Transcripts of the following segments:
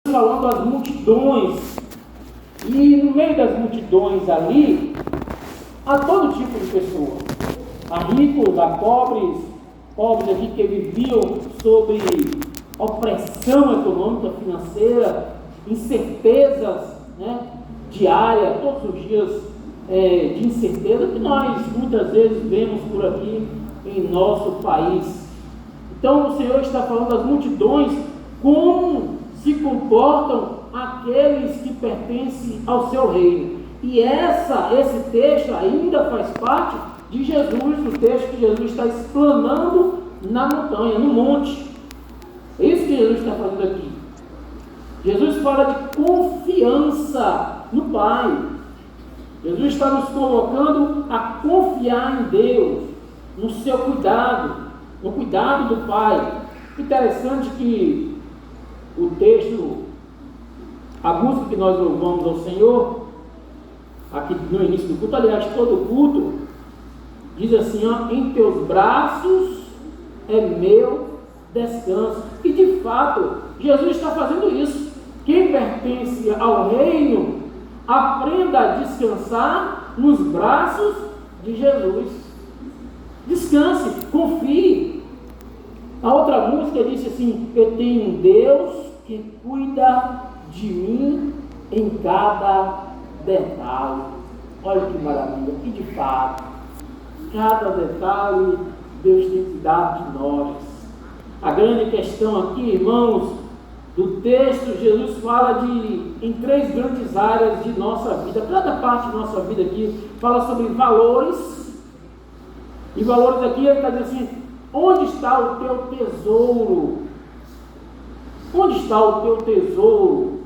falando das multidões, e no meio das multidões ali, há todo tipo de pessoa. Há ricos, há pobres aqui que viviam sob opressão econômica, financeira, incertezas, diárias, todos os dias de incerteza que nós muitas vezes vemos por aqui em nosso país. Então o Senhor está falando das multidões, como se comportam aqueles que pertencem ao seu reino. E esse texto ainda faz parte de Jesus, o texto que Jesus está explanando na montanha, no monte. É isso que Jesus está fazendo aqui. Jesus fala de confiança no Pai. Jesus está nos colocando a confiar em Deus, no seu cuidado, no cuidado do Pai. Interessante que o texto, a música que nós louvamos ao Senhor, aqui no início do culto, aliás, todo o culto, diz assim, em teus braços é meu descanso. E de fato, Jesus está fazendo isso. Quem pertence ao reino, aprenda a descansar nos braços de Jesus. Descanse, confie. A outra música disse assim, eu tenho um Deus que cuida de mim em cada detalhe. Olha que maravilha. E de fato, cada detalhe Deus tem cuidado de nós. A grande questão aqui, irmãos, do texto, Jesus fala em 3 grandes áreas de nossa vida. Cada parte de nossa vida aqui fala sobre valores. E valores aqui ele está dizendo assim, onde está o teu tesouro? Onde está o teu tesouro?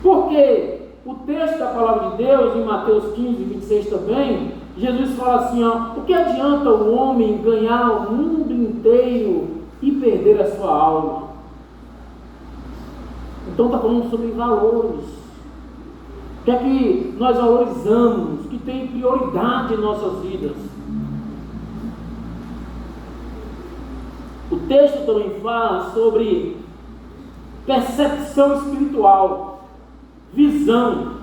Porque o texto da palavra de Deus, em Mateus 15, 26 também, Jesus fala assim, o que adianta o homem ganhar o mundo inteiro e perder a sua alma? Então está falando sobre valores. O que é que nós valorizamos, que tem prioridade em nossas vidas? O texto também fala sobre percepção espiritual, visão.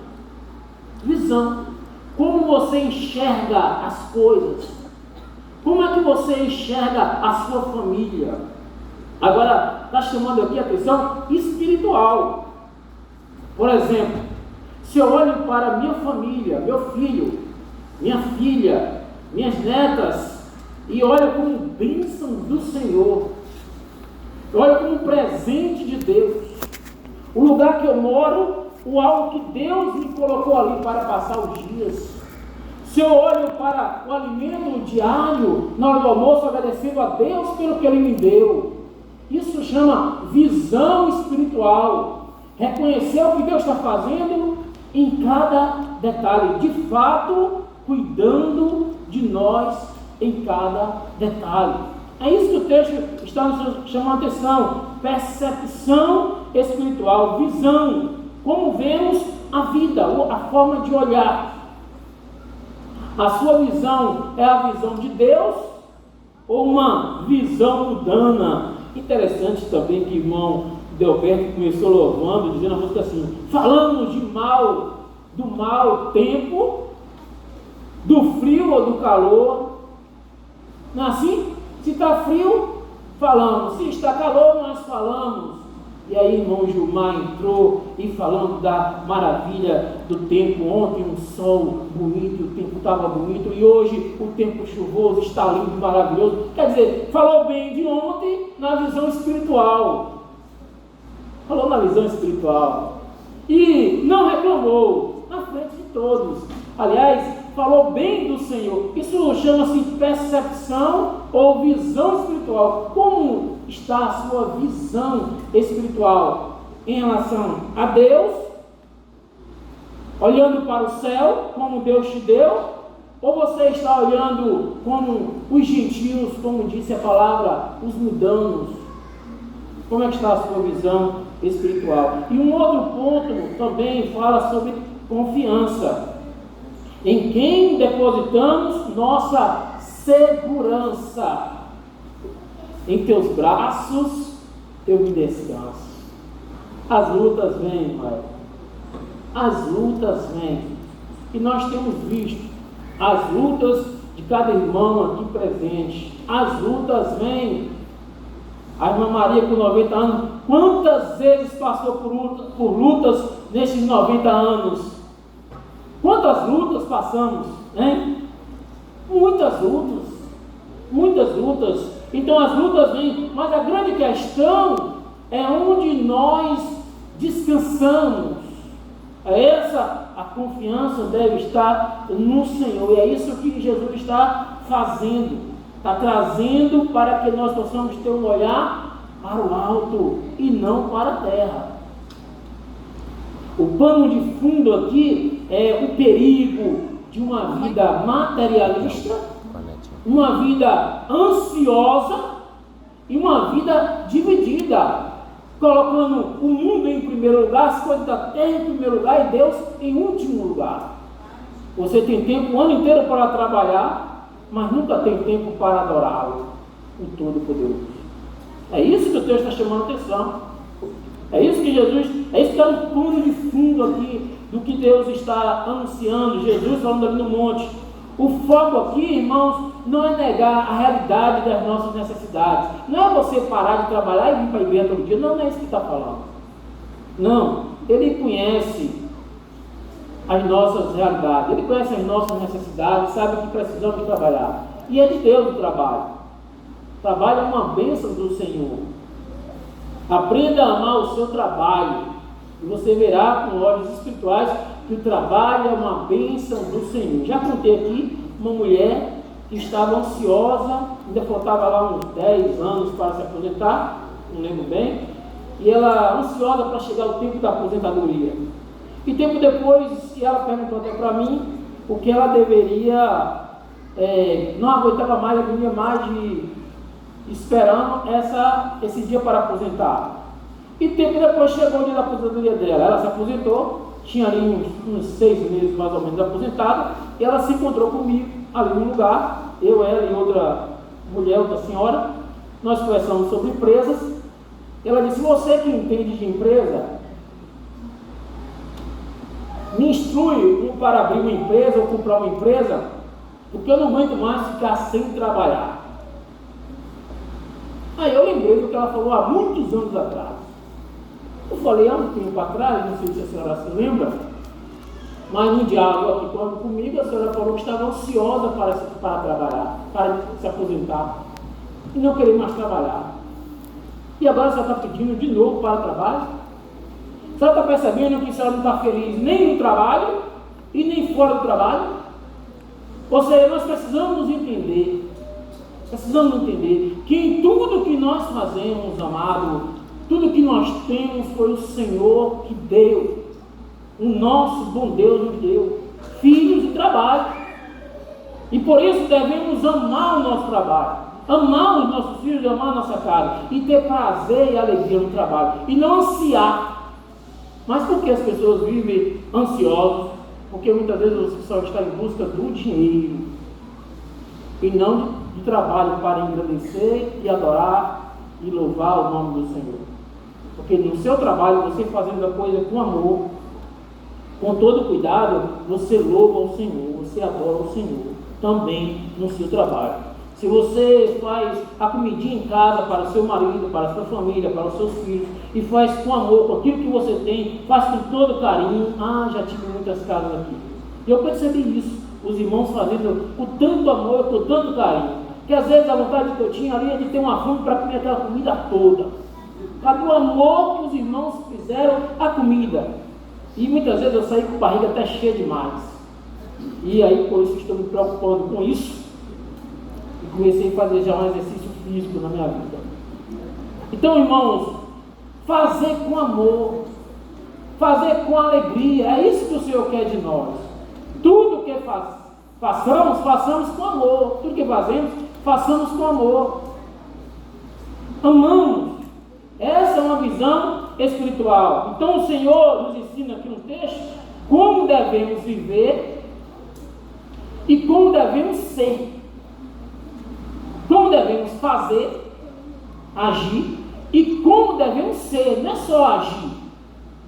Como você enxerga as coisas? Como é que você enxerga a sua família? Agora, está chamando aqui a atenção espiritual. Por exemplo, se eu olho para minha família, meu filho, minha filha, minhas netas, e olho como bênção do Senhor, olho como presente de Deus, o lugar que eu moro, o algo que Deus me colocou ali para passar os dias. Se eu olho para o alimento diário, na hora do almoço, agradecendo a Deus pelo que Ele me deu, isso chama visão espiritual. Reconhecer o que Deus está fazendo em cada detalhe, de fato, cuidando de nós em cada detalhe. É isso que o texto está nos chamando a atenção. Percepção espiritual, visão. Como vemos a vida, a forma de olhar. A sua visão é a visão de Deus ou uma visão mundana? Interessante também que o irmão Delberto começou louvando, dizendo a música assim, falamos de do mau tempo, do frio ou do calor. Não é assim? Se está frio, falamos. Se está calor, nós falamos. E aí, irmão Gilmar entrou e falando da maravilha do tempo. Ontem um sol bonito, o tempo estava bonito, e hoje o tempo chuvoso está lindo, maravilhoso. Quer dizer, falou bem de ontem na visão espiritual. Falou na visão espiritual. E não reclamou na frente de todos. Aliás, falou bem do Senhor. Isso chama-se percepção ou visão espiritual. Como está a sua visão espiritual em relação a Deus? Olhando para o céu, como Deus te deu? Ou você está olhando como os gentios, como disse a palavra, os mundanos? Como é que está a sua visão espiritual? E um outro ponto também fala sobre confiança. Em quem depositamos nossa segurança? Em teus braços eu me descanso. As lutas vêm, Pai. As lutas vêm. E nós temos visto as lutas de cada irmão aqui presente. As lutas vêm. A irmã Maria, com 90 anos, quantas vezes passou por lutas nesses 90 anos? Quantas lutas passamos, hein? Muitas lutas. Muitas lutas. Então as lutas vêm, mas a grande questão é onde nós descansamos. Essa a confiança deve estar no Senhor. E é isso que Jesus está fazendo. Está trazendo para que nós possamos ter um olhar para o alto e não para a terra. O pano de fundo aqui é o perigo de uma vida materialista, uma vida ansiosa e uma vida dividida, colocando o mundo em primeiro lugar, as coisas da terra em primeiro lugar e Deus em último lugar. Você tem tempo o ano inteiro para trabalhar, mas nunca tem tempo para adorá-lo, o Todo-Poderoso. É isso que o texto está chamando a atenção. É isso que Jesus, é isso que está no plano de fundo aqui, do que Deus está anunciando, Jesus falando ali no monte. O foco aqui, irmãos, não é negar a realidade das nossas necessidades. Não é você parar de trabalhar e vir para a igreja todo dia. Não é isso que está falando. Não, Ele conhece as nossas realidades, Ele conhece as nossas necessidades, sabe que precisamos de trabalhar. E é de Deus o trabalho. O trabalho é uma bênção do Senhor. Aprenda a amar o seu trabalho, e você verá com olhos espirituais que o trabalho é uma bênção do Senhor. Já contei aqui uma mulher que estava ansiosa, ainda faltava lá uns 10 anos para se aposentar, não lembro bem, e ela ansiosa para chegar o tempo da aposentadoria. E tempo depois, ela perguntou até para mim o que ela deveria, não aguentava mais, não ia mais esperando esse dia para aposentar. E tempo depois chegou o dia da aposentadoria dela. Ela se aposentou, tinha ali uns 6 meses mais ou menos aposentada, e ela se encontrou comigo ali no lugar, eu, ela e outra mulher, outra senhora. Nós conversamos sobre empresas. Ela disse: você que entende de empresa, me instrui para abrir uma empresa ou comprar uma empresa, porque eu não aguento mais ficar sem trabalhar. Aí eu lembrei do que ela falou há muitos anos atrás. Eu falei há um tempo atrás, não sei se a senhora se lembra, mas no diálogo aqui comigo, a senhora falou que estava ansiosa para trabalhar, para se aposentar e não querer mais trabalhar. E agora a senhora está pedindo de novo para o trabalho? A senhora está percebendo que a senhora não está feliz nem no trabalho e nem fora do trabalho? Ou seja, nós precisamos entender que em tudo que nós fazemos, amado, tudo que nós temos foi o Senhor que deu. O nosso bom Deus nos deu filhos de trabalho. E por isso devemos amar o nosso trabalho, amar os nossos filhos, amar a nossa casa, e ter prazer e alegria no trabalho, e não ansiar. Mas por que as pessoas vivem ansiosas? Porque muitas vezes você só está em busca do dinheiro, e não de trabalho para engrandecer e adorar e louvar o nome do Senhor. Porque no seu trabalho, você fazendo a coisa com amor, com todo cuidado, você louva o Senhor, você adora o Senhor também no seu trabalho. Se você faz a comidinha em casa para o seu marido, para a sua família, para os seus filhos, e faz com amor, com aquilo que você tem, faz com todo carinho. Já tive muitas casas aqui. E eu percebi isso, os irmãos fazendo com tanto amor, com tanto carinho, que às vezes a vontade que eu tinha ali é de ter uma fome para comer aquela comida toda. Cadê o amor que os irmãos fizeram a comida? E muitas vezes eu saí com a barriga até cheia demais. E aí, por isso, estou me preocupando com isso. E comecei a fazer já um exercício físico na minha vida. Então, irmãos, fazer com amor, fazer com alegria, é isso que o Senhor quer de nós. Tudo que façamos com amor. Tudo que fazemos, façamos com amor. Amamos. Essa é uma visão espiritual. Então o Senhor nos ensina aqui no texto como devemos viver e como devemos ser. Como devemos fazer, agir, e como devemos ser. Não é só agir,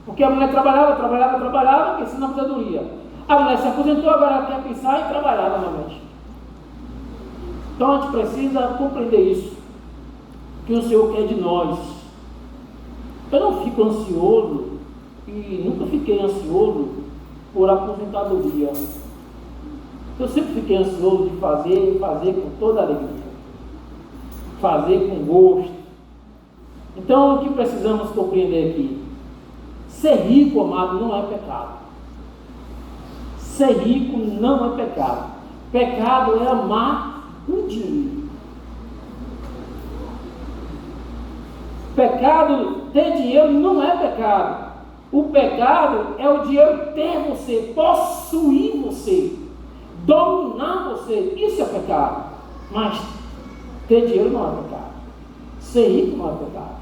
Porque a mulher trabalhava, pensando na aposentadoria. A mulher se aposentou, agora ela quer pensar em trabalhar novamente. Então a gente precisa compreender isso, que o Senhor quer de nós. Eu não fico ansioso, e nunca fiquei ansioso por aposentadoria. Eu sempre fiquei ansioso de fazer com toda alegria, fazer com gosto. Então o que precisamos compreender aqui? Ser rico, amado, não é pecado. Ser rico não é pecado. Pecado é amar o dinheiro. Pecado, ter dinheiro não é pecado. O pecado é o dinheiro ter você, possuir você, dominar você. Isso é pecado. Mas ter dinheiro não é pecado. Ser rico não é pecado.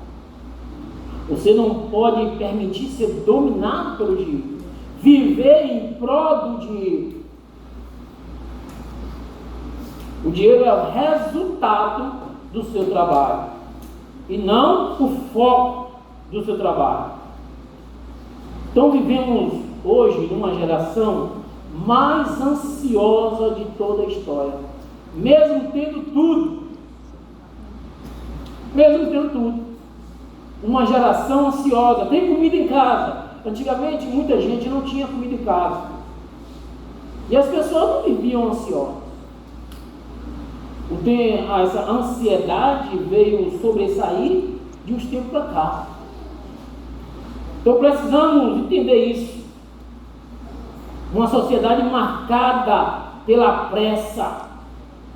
Você não pode permitir ser dominado pelo dinheiro. Viver em prol do dinheiro. O dinheiro é o resultado do seu trabalho e não o foco do seu trabalho. Então vivemos hoje numa geração mais ansiosa de toda a história, mesmo tendo tudo. Uma geração ansiosa. Tem comida em casa. Antigamente muita gente não tinha comida em casa, e as pessoas não viviam ansiosas. Essa ansiedade veio sobressair de uns tempos para cá. Então precisamos entender isso. Uma sociedade marcada pela pressa,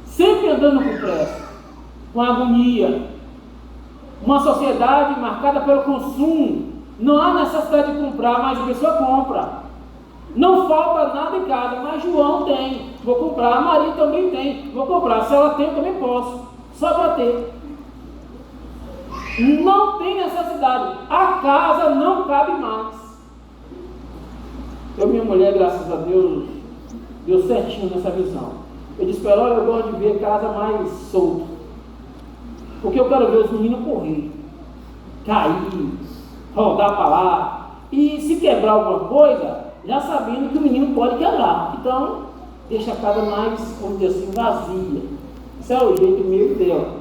sempre andando com pressa, com agonia. Uma sociedade marcada pelo consumo. Não há necessidade de comprar, mas a pessoa compra. Não falta nada em casa, mas João tem, vou comprar. A Maria também tem, vou comprar. Se ela tem, eu também posso. Só para ter. Não tem necessidade. A casa não cabe mais. Eu e minha mulher, graças a Deus, deu certinho nessa visão. Eu disse para ela, olha, eu gosto de ver casa mais solta, porque eu quero ver os meninos correr, cair, rodar para lá, e se quebrar alguma coisa, já sabendo que o menino pode quebrar. Então, deixa a casa mais, vamos dizer assim, vazia. Esse é o jeito meio dela.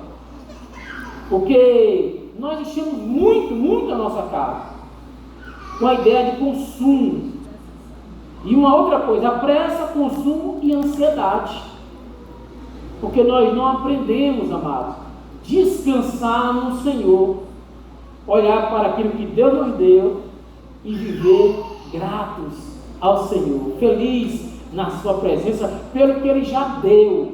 Porque nós enchemos muito a nossa casa com a ideia de consumo. E uma outra coisa, a pressa, consumo e ansiedade. Porque nós não aprendemos, amados, descansar no Senhor, olhar para aquilo que Deus nos deu e viver gratos ao Senhor, feliz na sua presença, pelo que Ele já deu,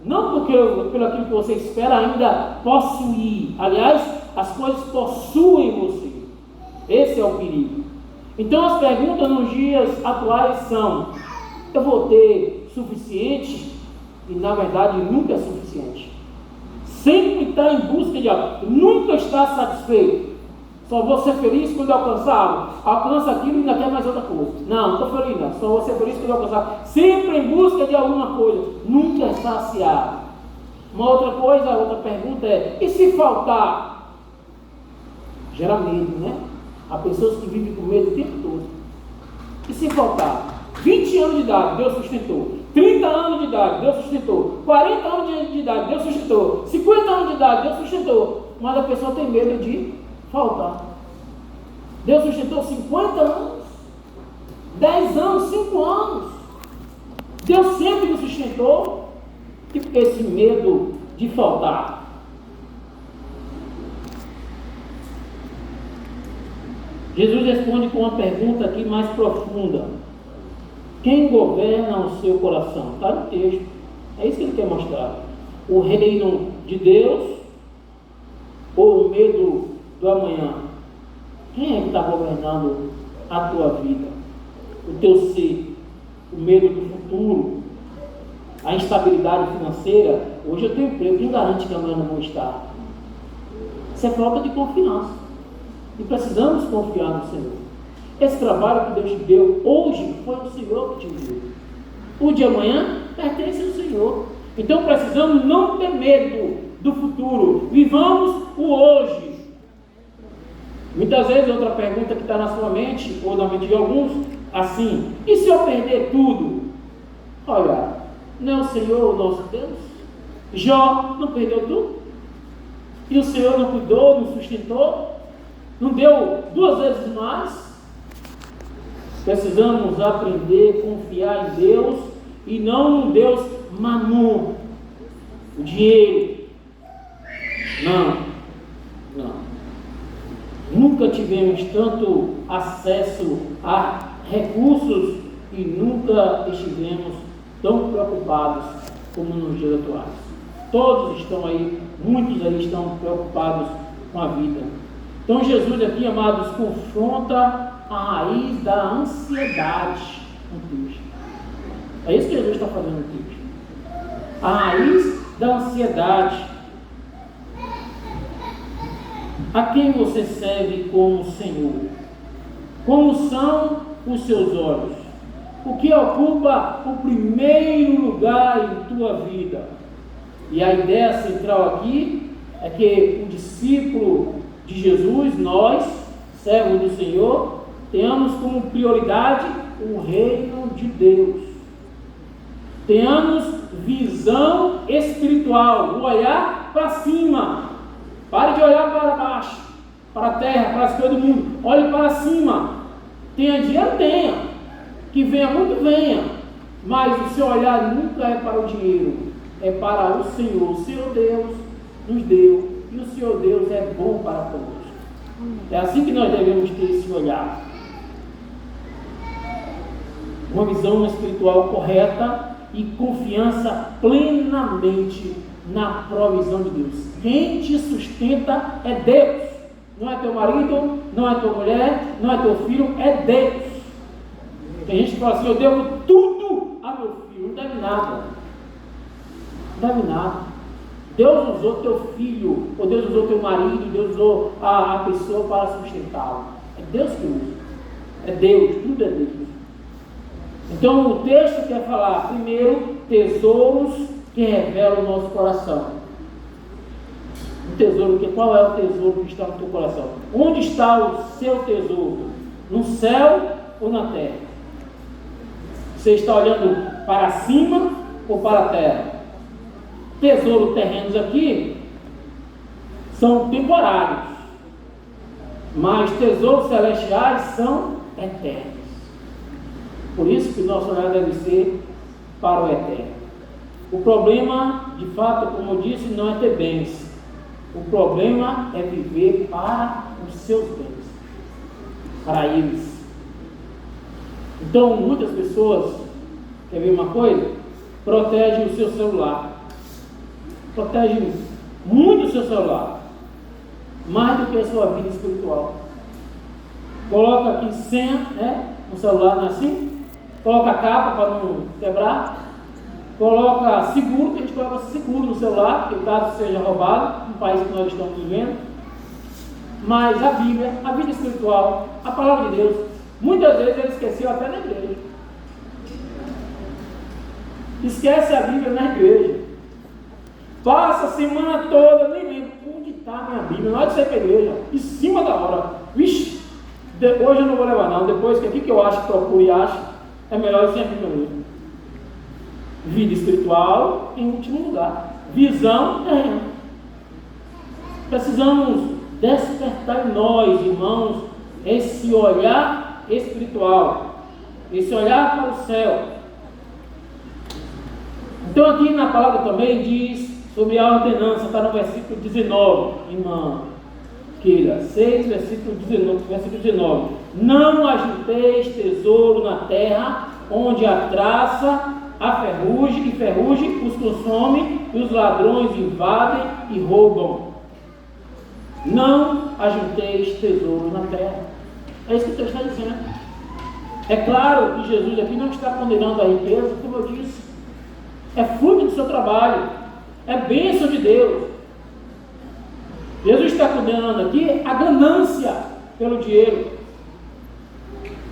não pelo aquilo que você espera ainda possuir. Aliás, as coisas possuem você. Esse é o perigo. Então as perguntas nos dias atuais são: eu vou ter suficiente? E na verdade nunca é suficiente. Sempre está em busca de algo, nunca está satisfeito. Só vou ser feliz quando alcançar algo. Alcança aquilo e ainda quer mais outra coisa. Não estou feliz não. Só vou ser feliz quando alcançar. Sempre em busca de alguma coisa. Nunca é saciado. Uma outra coisa, a outra pergunta é: e se faltar? Gera medo, né? Há pessoas que vivem com medo o tempo todo. E se faltar? 20 anos de idade, Deus sustentou. 30 anos de idade, Deus sustentou. 40 anos de idade, Deus sustentou. 50 anos de idade, Deus sustentou. Mas a pessoa tem medo de faltar. Deus sustentou 50 anos, 10 anos, 5 anos. Deus sempre nos sustentou. E esse medo de faltar. Jesus responde com uma pergunta aqui mais profunda: quem governa o seu coração? Está no texto. É isso que ele quer mostrar. O reino de Deus ou o medo do amanhã? Quem é que está governando a tua vida? O teu ser? O medo do futuro? A instabilidade financeira? Hoje eu tenho emprego, quem garante que amanhã não vou estar? Isso é falta de confiança. E precisamos confiar no Senhor. Esse trabalho que Deus te deu hoje foi o Senhor que te deu. O de amanhã pertence ao Senhor. Então precisamos não ter medo do futuro. Vivamos o hoje. Muitas vezes, outra pergunta que está na sua mente, ou na mente de alguns, assim: e se eu perder tudo? Olha, não é o Senhor o nosso Deus? Jó não perdeu tudo? E o Senhor não cuidou, não sustentou? Não deu 2 vezes mais? Precisamos aprender a confiar em Deus e não no Deus mamon, o dinheiro. Não. Nunca tivemos tanto acesso a recursos e nunca estivemos tão preocupados como nos dias atuais. Todos estão aí, muitos aí estão preocupados com a vida. Então Jesus aqui, amados, confronta a raiz da ansiedade no texto. É isso que Jesus está fazendo no texto. A raiz da ansiedade. A quem você serve como Senhor? Como são os seus olhos? O que ocupa o primeiro lugar em tua vida? E a ideia central aqui é que o discípulo de Jesus, nós, servos do Senhor, tenhamos como prioridade o reino de Deus. Tenhamos visão espiritual, o olhar para cima. Pare de olhar para baixo, para a terra, para as coisas do mundo. Olhe para cima. Tenha dinheiro? Tenha. Que venha muito, venha. Mas o seu olhar nunca é para o dinheiro. É para o Senhor. O Senhor Deus nos deu. E o Senhor Deus é bom para todos. É assim que nós devemos ter esse olhar. Uma visão espiritual correta e confiança plenamente na provisão de Deus. Quem te sustenta é Deus. Não é teu marido, não é tua mulher, não é teu filho, é Deus. Tem gente que fala assim: eu devo tudo a meu filho. Não deve nada. Não deve nada. Deus usou teu filho, ou Deus usou teu marido, Deus usou a pessoa para sustentá-lo. É Deus que usa. É Deus, tudo é Deus. Então o texto quer falar, primeiro, tesouros que revelam o nosso coração. O tesouro, qual é o tesouro que está no teu coração? Onde está o seu tesouro? No céu ou na terra? Você está olhando para cima ou para a terra? Tesouros terrenos aqui são temporários, mas tesouros celestiais são eternos. Por isso que o nosso olhar deve ser para o eterno. O problema, de fato, como eu disse, não é ter bens. O problema é viver para os seus bens, para eles. Então, muitas pessoas, quer ver uma coisa? Protegem o seu celular. Protegem muito o seu celular, mais do que a sua vida espiritual. Coloca aqui senha, né? No celular, não é assim? Coloca a capa para não quebrar. Coloca seguro, que a gente coloca seguro no celular, que caso seja roubado, no país que nós estamos vivendo. Mas a Bíblia, a vida espiritual, a palavra de Deus, muitas vezes ele esqueceu até na igreja. Esquece a Bíblia na igreja. Passa a semana toda, nem lembro onde está a minha Bíblia, na hora de sair para a igreja, em cima da hora. Vixe, hoje eu não vou levar não, depois que aqui que eu acho, procuro e acho, é melhor eu sem a Bíblia mesmo. Vida espiritual em último lugar. Visão terrena. Precisamos despertar em nós, irmãos, esse olhar espiritual, esse olhar para o céu. Então aqui na palavra também diz sobre a ordenança, está no versículo 19, irmã Keila, 6, versículo 19. Não ajunteis tesouro na terra, onde a traça, a ferrugem os consome, e os ladrões invadem e roubam. Não ajunteis tesouro na terra. É isso que o texto está dizendo. É claro que Jesus aqui não está condenando a riqueza, como eu disse. É fruto do seu trabalho. É bênção de Deus. Jesus está condenando aqui a ganância pelo dinheiro,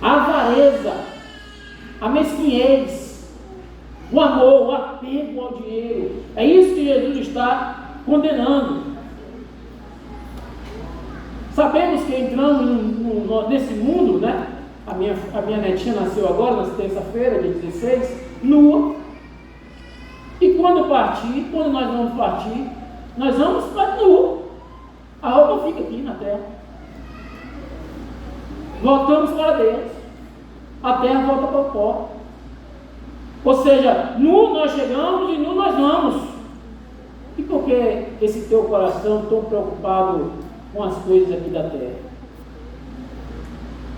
a avareza, a mesquinhez, o amor, o apego ao dinheiro. É isso que Jesus está condenando. Sabemos que entramos nesse mundo, né? A minha netinha nasceu agora, na terça-feira, dia 16, nua. E quando nós vamos partir, nós vamos para nu. A roupa fica aqui na terra. Voltamos para Deus. A terra volta para o pó. Ou seja, nu nós chegamos e nu nós vamos. E por que esse teu coração tão preocupado com as coisas aqui da terra?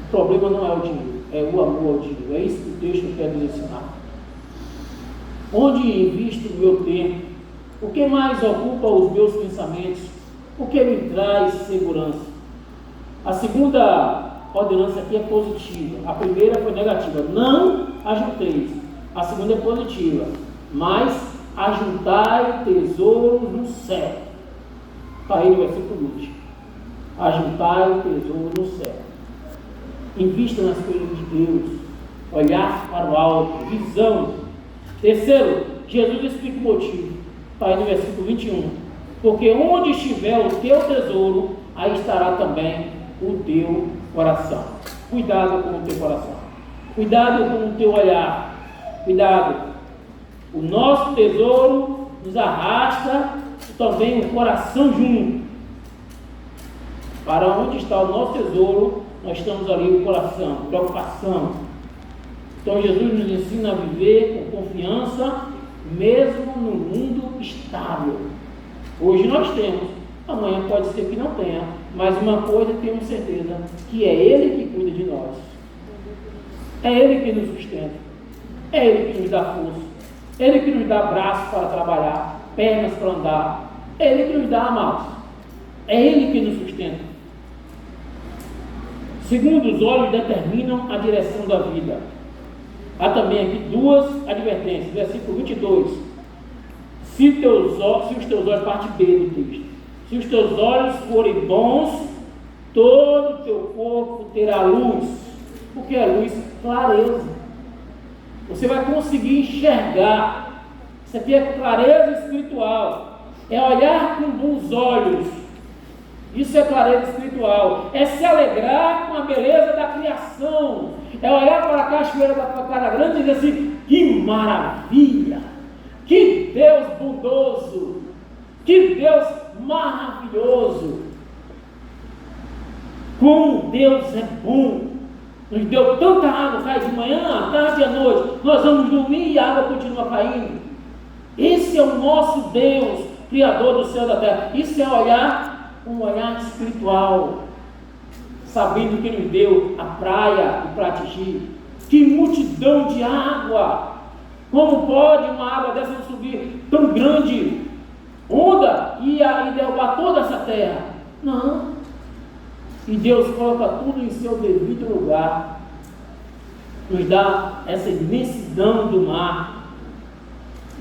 O problema não é o dinheiro, é o amor ao dinheiro. É isso que o texto quer nos ensinar. Onde invisto o meu tempo? O que mais ocupa os meus pensamentos? O que me traz segurança? A segunda ordenança aqui é positiva. A primeira foi negativa. Não ajunteis. A segunda é positiva. Mas ajuntai tesouros no céu. Está aí no versículo 20. Ajuntai tesouros no céu. Invista nas coisas de Deus. Olhar para o alto. Visão. Terceiro, Jesus explica o motivo. Está aí no versículo 21. Porque onde estiver o teu tesouro, aí estará também o teu coração. Cuidado com o teu coração. Cuidado com o teu olhar. Cuidado. O nosso tesouro nos arrasta também o coração junto. Para onde está o nosso tesouro, nós estamos ali o coração, preocupação. Então Jesus nos ensina a viver com confiança, mesmo no mundo estável. Hoje nós temos, amanhã pode ser que não tenha, mas uma coisa temos certeza, que é Ele que cuida de nós. É Ele que nos sustenta. É Ele que nos dá força. É Ele que nos dá braços para trabalhar, pernas para andar. É Ele que nos dá amados. É Ele que nos sustenta. Segundo, os olhos determinam a direção da vida. Há também aqui duas advertências. Versículo 22. Se os teus olhos, parte B do texto. Se os teus olhos forem bons, todo o teu corpo terá luz. O que é luz? Clareza. Você vai conseguir enxergar. Isso aqui é clareza espiritual. É olhar com bons olhos. Isso é clareza espiritual. É se alegrar com a beleza da criação. É olhar para a cachoeira da tua casa grande e dizer assim: que maravilha! Que Deus bondoso! Que Deus maravilhoso! Como Deus é bom! Nos deu tanta água, cai de manhã, à tarde e à noite. Nós vamos dormir e a água continua caindo. Esse é o nosso Deus, Criador do céu e da terra. Isso é olhar, um olhar espiritual, sabendo que nos deu a praia e para atingir. Que multidão de água! Como pode uma água dessa subir tão grande onda e derrubar toda essa terra? Não. E Deus coloca tudo em seu devido lugar. Nos dá essa imensidão do mar.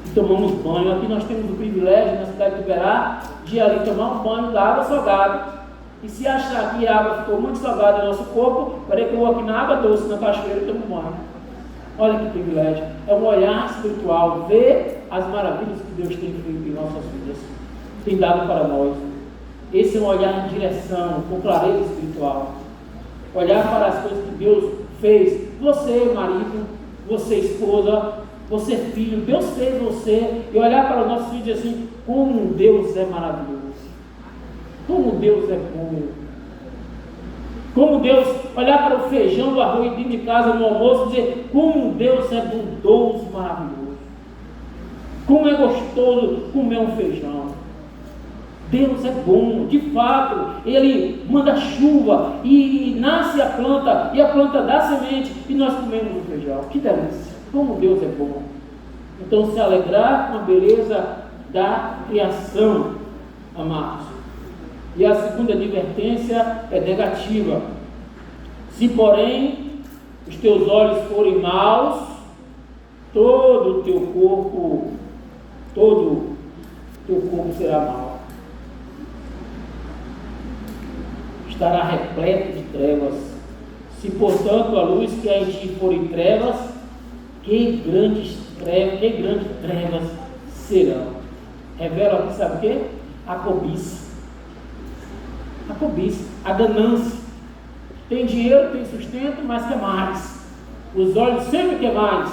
E tomamos banho. Aqui nós temos o privilégio na cidade de Uberá de ali tomar um banho da água salgada. E se achar que a água ficou muito salgada no nosso corpo, peraí que eu vou aqui na água doce, na cachoeira, e tomo banho. Olha que privilégio. É um olhar espiritual. Ver as maravilhas que Deus tem feito em nossas vidas. Tem dado para nós. Esse é um olhar em direção, com clareza espiritual. Olhar para as coisas que Deus fez. Você, marido, você, esposa, você, filho, Deus fez você. E olhar para os nossos filhos e dizer assim: como Deus é maravilhoso. Como Deus é bom. Como Deus, olhar para o feijão do arroz dentro de casa no almoço e dizer: como Deus é bondoso, maravilhoso. Como é gostoso comer um feijão. Deus é bom, de fato. Ele manda chuva e nasce a planta, e a planta dá semente e nós comemos o feijão. Que delícia! Como Deus é bom. Então, se alegrar com a beleza da criação, amados. E a segunda advertência é negativa. Se, porém, os teus olhos forem maus, todo o teu corpo será mau. Estará repleto de trevas. Se, portanto, a luz que há em ti forem trevas, que grandes trevas serão. Revela aqui, sabe o quê? A cobiça. A cobiça. a ganância. Tem dinheiro, tem sustento, mas quer mais. Os olhos sempre querem mais.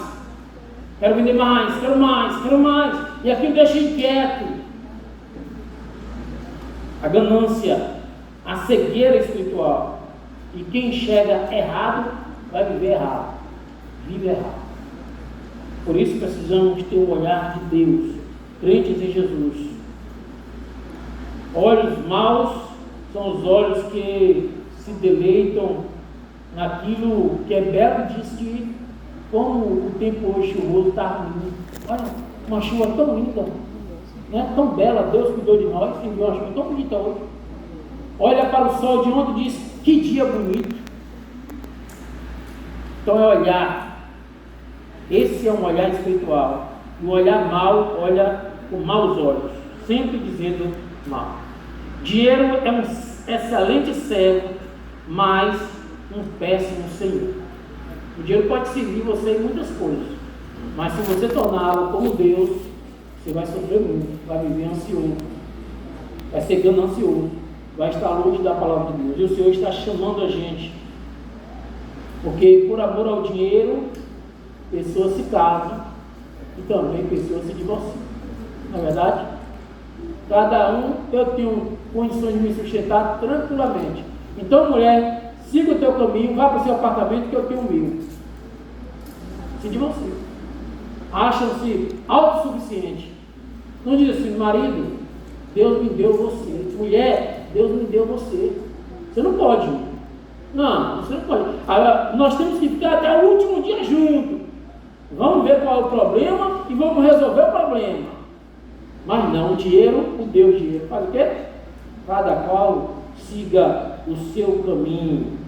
Quero vender mais, quero mais, quero mais. E aquilo deixa inquieto. A ganância, a cegueira espiritual. E quem enxerga errado, vai viver errado. Vive errado. Por isso precisamos ter o olhar de Deus, crentes em Jesus. Olhos maus são os olhos que se deleitam naquilo que é belo. Diz que como o tempo hoje chuvoso está ruim. Olha, uma chuva tão linda, né? Tão bela, Deus cuidou de nós, enviou uma chuva tão bonita hoje. Olha para o sol de ontem e diz, que dia bonito. Então é olhar. Esse é um olhar espiritual. Um olhar mau, olha com maus olhos, sempre dizendo mal. Dinheiro é um excelente servo, mas um péssimo senhor. O dinheiro pode servir você em muitas coisas, mas se você torná-lo como Deus, você vai sofrer muito, vai viver ansioso, vai ser ganancioso, vai estar longe da palavra de Deus. E o Senhor está chamando a gente, porque por amor ao dinheiro, pessoas se casam e também pessoas se divorciam. Não é verdade? Cada um, eu tenho condições de me sustentar tranquilamente. Então, mulher, siga o teu caminho, vá para o seu apartamento que eu tenho o meu. Se divorciam. Acham-se autossuficientes. Não diz assim, marido, Deus me deu você. Mulher, Deus me deu você. Você não pode. Não, você não pode. Agora, nós temos que ficar até o último dia juntos. Vamos ver qual é o problema e vamos resolver o problema. Mas não, o dinheiro, o Deus dinheiro. Faz o quê? Cada qual siga o seu caminho.